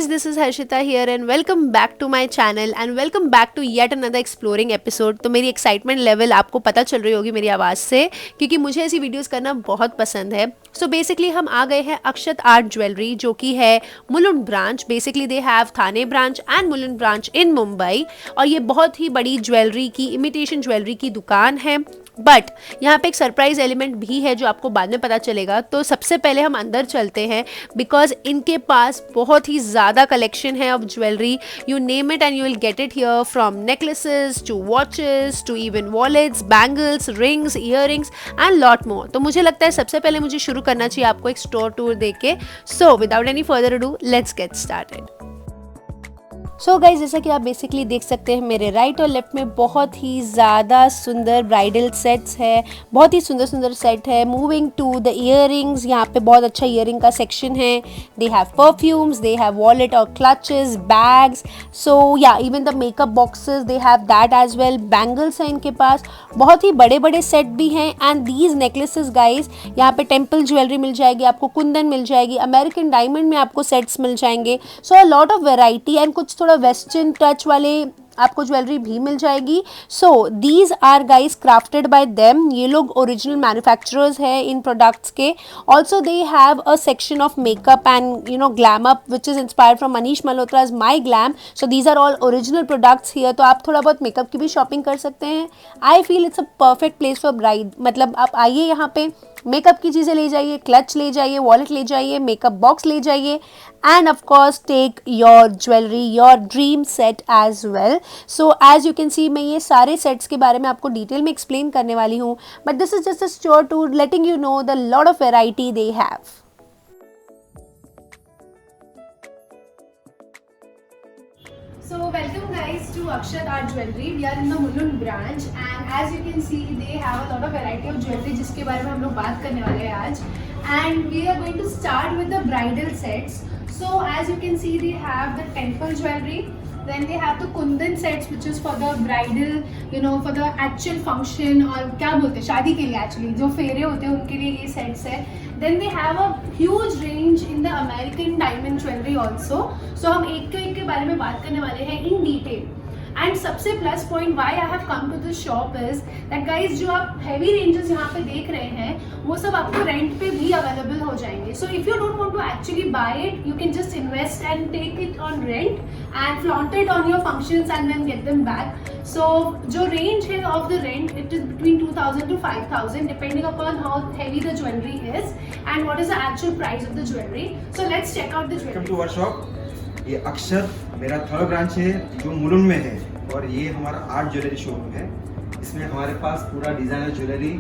guys, this is Harshita here and welcome back to my channel and welcome back to yet another exploring episode। तो मेरी excitement level आपको पता चल रही होगी मेरी आवाज़ से, क्योंकि मुझे ऐसी वीडियोस करना बहुत पसंद है। सो बेसिकली हम आ गए हैं अक्षत आर्ट ज्वेलरी, जो कि है Mulund branch. Basically they have Thane branch and Mulund branch इन मुंबई, और ये बहुत ही बड़ी ज्वेलरी की, इमिटेशन ज्वेलरी की दुकान है। बट यहाँ पे एक सरप्राइज एलिमेंट भी है जो आपको बाद में पता चलेगा। तो सबसे पहले हम अंदर चलते हैं, बिकॉज इनके पास बहुत ही ज़्यादा कलेक्शन है of jewellery. You name it and you will get it here, from necklaces to watches to even wallets, bangles, rings, earrings and lot more. तो मुझे लगता है सबसे पहले मुझे शुरू करना चाहिए आपको एक स्टोर टूर दे के। So without any further ado, let's get started. So guys, जैसा कि आप बेसिकली देख सकते हैं मेरे राइट और लेफ्ट में बहुत ही ज़्यादा सुंदर ब्राइडल सेट्स है, बहुत ही सुंदर सुंदर सेट है। मूविंग टू द ईयररिंग्स, यहाँ पे बहुत अच्छा ईयररिंग का सेक्शन है। They have perfumes, they have wallet और क्लचेस, बैग्स, सो या even the makeup boxes they have that as well. Bangles हैं इनके पास, बहुत ही बड़े बड़े सेट भी हैं। एंड दीज नेकलेसेस गाइज, यहाँ पे टेम्पल ज्वेलरी मिल जाएगी आपको, कुंदन मिल जाएगी, अमेरिकन डायमंड में आपको सेट्स मिल जाएंगे। So a lot of variety and कुछ थोड़ा वेस्टर्न टच वाले आपको ज्वेलरी भी मिल जाएगी। So these are guys crafted by them, ये लोग ओरिजिनल मैन्युफैक्चरर्स हैं इन प्रोडक्ट्स के। Also they have a section of makeup and glam up which is inspired from Manish मल्होत्रा's my glam. So these are all original products here. तो आप थोड़ा बहुत मेकअप की भी शॉपिंग कर सकते हैं। I feel it's a perfect place for bride. मतलब आप आइए यहाँ पे, मेकअप की चीज़ें ले जाइए, क्लच ले जाइए, वॉलेट ले जाइए, मेकअप बॉक्स ले जाइए, and of course take your jewellery, your dream set as well. So as you can see, मैं ये सारे सेट्स के बारे में आपको डिटेल में एक्सप्लेन करने वाली हूँ, but this is just a store tour letting you know the lot of variety they have. So welcome guys to Akshat Art Jewelry. We are in the Mulund branch and as you can see they have a lot of variety of jewelry जिसके बारे में हम लोग बात करने वाले हैं आज। And we are going to start with the bridal sets. So as you can see they have the temple jewelry, then they have the kundan sets which is for the bridal, for the actual function, और क्या बोलते हैं, शादी के लिए actually जो फेरे होते हैं उनके लिए ये sets है। Then they have a huge range in the American diamond jewelry also. So हम एक के बारे में बात करने वाले हैं in detail. एंड सबसे plus point why I have come to this shop is that guys, जो आप हैवी रेंजेस यहाँ पे देख रहे हैं वो सब आपको रेंट पे भी अवेलेबल हो जाएंगे। So if you don't want to actually buy it, you can just invest and take it on rent and flaunt it on your functions and then get them back. So जो range है of the rent, it is between 2000 to 5000 depending upon how heavy the jewellery is and what is the actual price of the jewellery. So let's check out the jewellery. Welcome to our shop. ये अक्षर मेरा third branch है जो मुलुंड में है, और ये हमारा आर्ट ज्वेलरी शोरूम है। इसमें हमारे पास पूरा डिज़ाइनर ज्वेलरी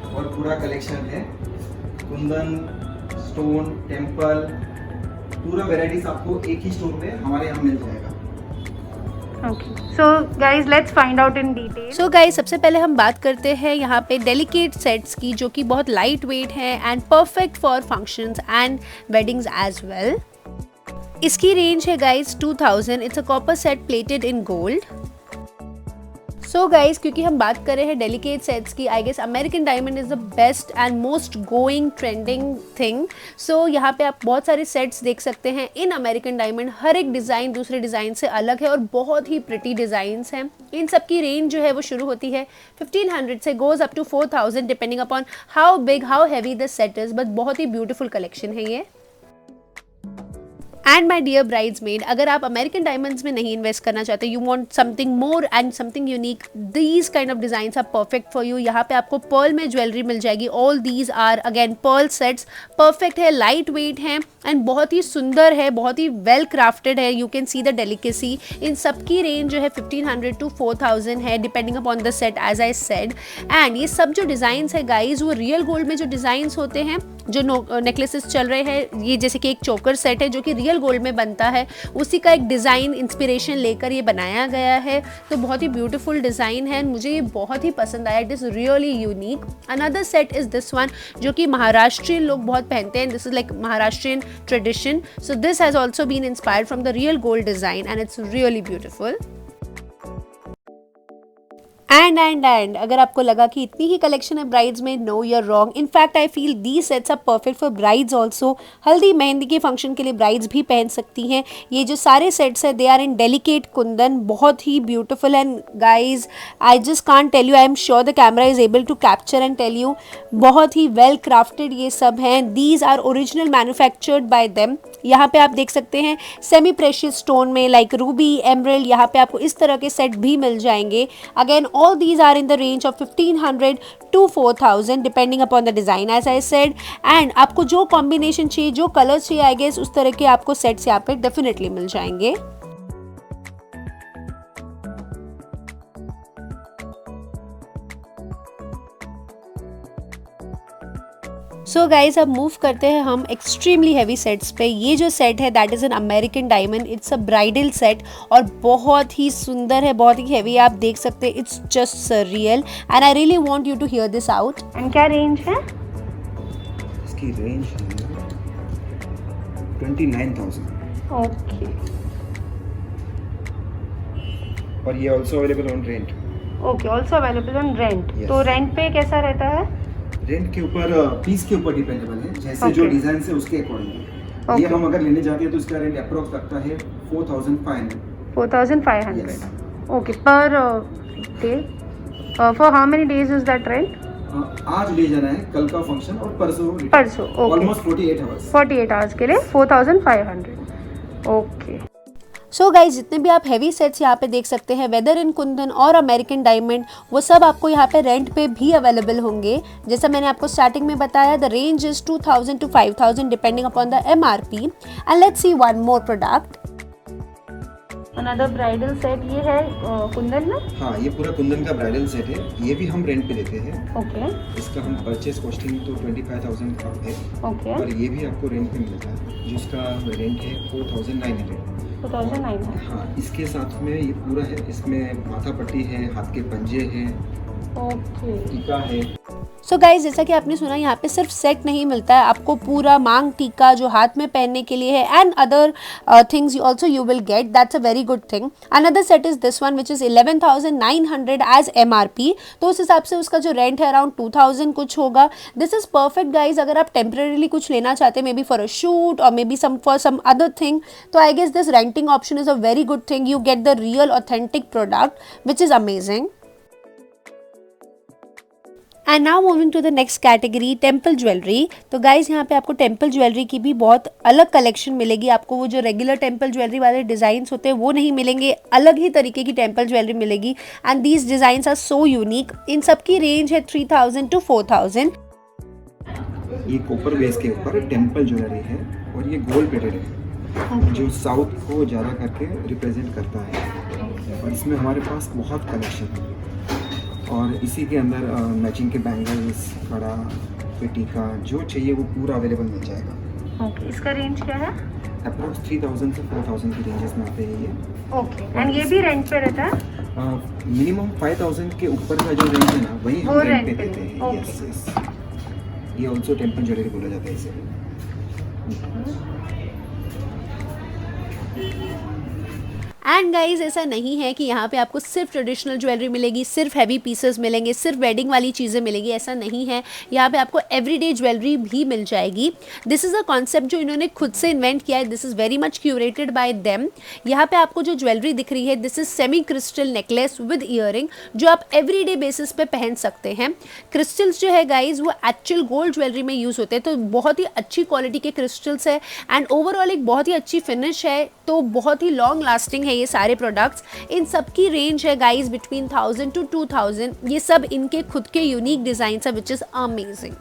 और पूरा कलेक्शन है। कुंदन, स्टोन, टेम्पल, पूरा वेराइटीज आपको एक ही स्टोर में हमारे यहाँ मिल जाएगा। So guys, let's find out in detail. So guys, सबसे पहले हम बात करते हैं यहाँ पे डेलिकेट सेट्स की, जो कि बहुत लाइट वेट है and perfect for functions and weddings as well. इसकी रेंज है guys 2000। It's a copper set plated in gold. So guys, क्योंकि हम बात कर रहे हैं डेलिकेट सेट्स की, I guess American diamond is the best and most going trending thing. So यहाँ पे आप बहुत सारे सेट्स देख सकते हैं इन अमेरिकन डायमंड। हर एक डिज़ाइन दूसरे डिज़ाइन से अलग है और बहुत ही प्रिटी डिज़ाइंस हैं। इन सब की रेंज जो है वो शुरू होती है 1500 से, goes up to 4000 depending upon how big, how heavy the set is. But बहुत ही ब्यूटीफुल कलेक्शन है ये। एंड माई डियर ब्राइड्समेड, अगर आप अमेरिकन डायमंड्स में नहीं इन्वेस्ट करना चाहते, you want something more and something unique, these kind of designs are perfect for you. यहाँ पे आपको पर्ल में ज्वेलरी मिल जाएगी। All these are again pearl sets, perfect है, लाइट वेट है एंड बहुत ही सुंदर है, बहुत ही वेल क्राफ्टेड है। You can see the delicacy. इन सबकी रेंज जो है 1500 to 4000 है depending upon the set as I said. And ये सब जो डिज़ाइंस है गाइज, वो रियल गोल्ड में जो डिज़ाइंस होते हैं, जो नेकलेसेस चल रहे हैं, ये जैसे कि एक चोकर सेट है जो कि रियल गोल्ड में बनता है, उसी का एक डिज़ाइन इंस्पिरेशन लेकर ये बनाया गया है। तो बहुत ही ब्यूटीफुल डिज़ाइन है, मुझे ये बहुत ही पसंद आया। It is really unique. Another set is this one, जो कि महाराष्ट्रियन लोग बहुत पहनते हैं। This is like Maharashtrian tradition. So this has also been inspired from the real gold design and it's really beautiful. And अगर आपको लगा कि इतनी ही कलेक्शन है ब्राइड्स में, no you are wrong. In fact I feel the sets are perfect for brides also. Haldi mehndi के function के लिए ब्राइड्स भी पहन सकती हैं। ये जो सारे सेट्स है they are in delicate kundan, बहुत ही beautiful. And guys I just can't tell you, I am sure the camera is able to capture and tell you, बहुत ही वेल क्राफ्टेड ये सब हैं। These are original manufactured by them. यहाँ पे आप देख सकते हैं सेमी प्रेशियस स्टोन में लाइक रूबी, एमरल्ड, यहाँ पे आपको इस तरह के सेट भी मिल जाएंगे। Again all these are in the range of 1500 to 4000 depending upon the design as I said. And आपको जो कॉम्बिनेशन चाहिए, जो कलर्स चाहिए, आई गेस उस तरह के आपको सेट्स यहाँ पे डेफिनेटली मिल जाएंगे। सो गाइज अब मूव करते हैं हम एक्सट्रीमली हैवी सेट्स पे। ये जो सेट है that is an American diamond, it's a bridal set और बहुत ही सुंदर है, बहुत ही हैवी, आप देख सकते हैं। It's just surreal and I really want you to hear this out. And क्या रेंज है इसकी? रेंज है 29,000। ओके। और ये also available on rent. Okay, also available on rent. तो रेंट पे कैसा रहता है? रेंट के ऊपर, पीस के ऊपर डिपेंडेबल है, जैसे जो डिजाइन है उसके अकॉर्डिंग। ये हम अगर लेने जाते हैं तो इसका रेंट अप्रोक्स लगता है 4500। 4500। Okay, per day. For how many days is that rent? आज ले जाना है, कल का फंक्शन और परसों। Almost 48 hours. 48 आवर्स के लिए 4500। ओके। सो गाइज जितने भी आप हैवी सेट्स यहाँ पे देख सकते हैं, वेदर इन कुंदन और अमेरिकन डायमंड, वो सब आपको यहाँ पे रेंट पे भी अवेलेबल होंगे। जैसा मैंने आपको स्टार्टिंग में बताया, the range is 2000 to 5000 depending upon the MRP। And let's see one more product, another bridal set. ये है कुंदन में? हाँ, ये पूरा कुंदन का ब्राइडल सेट है। ये भी हम रेंट पे देते हैं। ओके। इसका हम परचेस कॉस्टिंग तो 25,000 का है। ओके। और ये भी आपको रेंट पे मिलता है, जिसका रेंट है 4900। 4900। हाँ, इसके साथ में ये पूरा है, इसमें माथा पट्टी है, हाथ के पंजे हैं, ओके, टीका है। सो गाइज जैसा कि आपने सुना, यहाँ पे सिर्फ सेट नहीं मिलता है, आपको पूरा मांग टीका जो हाथ में पहनने के लिए है and other things also you will get. That's a very good thing. Another set is this one which is 11,900 as MRP। तो उस हिसाब से उसका जो रेंट है अराउंड 2000 कुछ होगा। दिस इज परफेक्ट गाइज अगर आप टेम्परेरीली कुछ लेना चाहते हैं, maybe for a shoot और maybe for some other thing, तो I guess this renting option is a very good thing. You get the real authentic product which is amazing. And now moving to the next category, temple jewellery. तो guys यहाँ पे आपको temple jewellery की भी बहुत अलग collection मिलेगी। आपको वो जो रेगुलर टेम्पल ज्वेलरी वाले डिज़ाइंस होते हैं वो नहीं मिलेंगे, अलग ही तरीके की टेम्पल ज्वेलरी मिलेगी। And these designs are so unique. इन सब की रेंज है 3000 to 4000। ये कॉपर बेस के ऊपर टेम्पल ज्वेलरी है और ये गोल्ड प्लेटेड है, जो साउथ को ज़्यादा करके रिप्रेजेंट करता है। और इसमें हमारे पास बहुत कलेक्शन है और इसी के अंदर मैचिंग के बैंगल्स, कड़ा, टीका, जो चाहिए वो पूरा अवेलेबल मिल जाएगा। ओके, इसका रेंज क्या है? अप्रॉक्स 3000 से 4000 की रेंजेस में आते हैं ये। ओके। एंड ये भी रेंट पे रहता है? मिनिमम 5000 के ऊपर का जो रेंज है ना, वही हम रेंट पे देते हैं। यस यस, ये ऑल्सो टेम्पल ज्वेलरी बोला जाता है इसे। एंड गाइज ऐसा नहीं है कि यहाँ पे आपको सिर्फ ट्रेडिशनल ज्वेलरी मिलेगी, सिर्फ हैवी पीसेस मिलेंगे, सिर्फ वेडिंग वाली चीज़ें मिलेगी, ऐसा नहीं है। यहाँ पे आपको एवरीडे ज्वेलरी भी मिल जाएगी। दिस इज़ अ कॉन्सेप्ट जो इन्होंने खुद से इन्वेंट किया है। This is very much curated by them. यहाँ पे आपको जो ज्वेलरी दिख रही है, this is semi crystal necklace with earring, जो आप एवरीडे बेसिस पे पहन सकते हैं। क्रिस्टल्स जो है गाइज वो एक्चुअल गोल्ड ज्वेलरी में यूज़ होते हैं, तो बहुत ही अच्छी क्वालिटी के क्रिस्टल्स है एंड ओवरऑल एक बहुत ही अच्छी फिनिश है, तो बहुत ही लॉन्ग लास्टिंग है ये सारे प्रोडक्ट्स। इन सब की रेंज है गाइज बिटवीन 1000 to 2000। ये सब इनके खुद के यूनिक डिजाइन है which is amazing.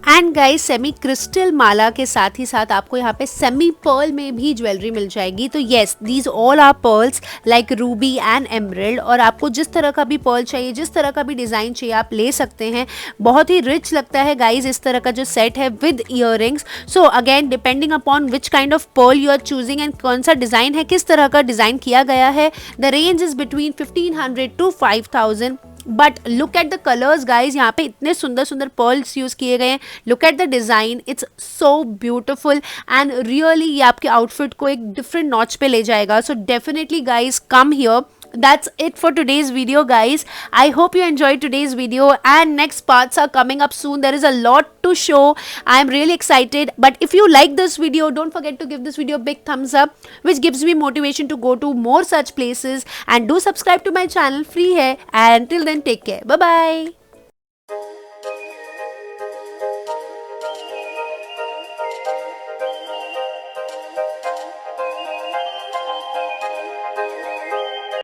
And guys semi crystal माला के साथ ही साथ आपको यहाँ पे सेमी पर्ल में भी ज्वेलरी मिल जाएगी। तो yes, these all are pearls like ruby and emerald. और आपको जिस तरह का भी पर्ल चाहिए, जिस तरह का भी डिज़ाइन चाहिए, आप ले सकते हैं। बहुत ही रिच लगता है गाइज इस तरह का जो सेट है with earrings. So again depending upon which kind of pearl you are choosing and कौन सा डिज़ाइन है, किस तरह का डिज़ाइन किया गया है। The range is between 1500 to 5000। But look at the colours guys, यहाँ पे इतने सुंदर सुंदर पर्ल्स यूज़ किए गए हैं। Look at the design, it's so beautiful and really ये आपके आउटफिट को एक डिफरेंट नॉच पे ले जाएगा। So definitely guys come here that's it for today's video, guys. I hope you enjoyed today's video, and next parts are coming up soon. There is a lot to show. I'm really excited. But if you like this video, don't forget to give this video a big thumbs up, which gives me motivation to go to more such places. And do subscribe to my channel, free hai. And till then, take care. Bye bye.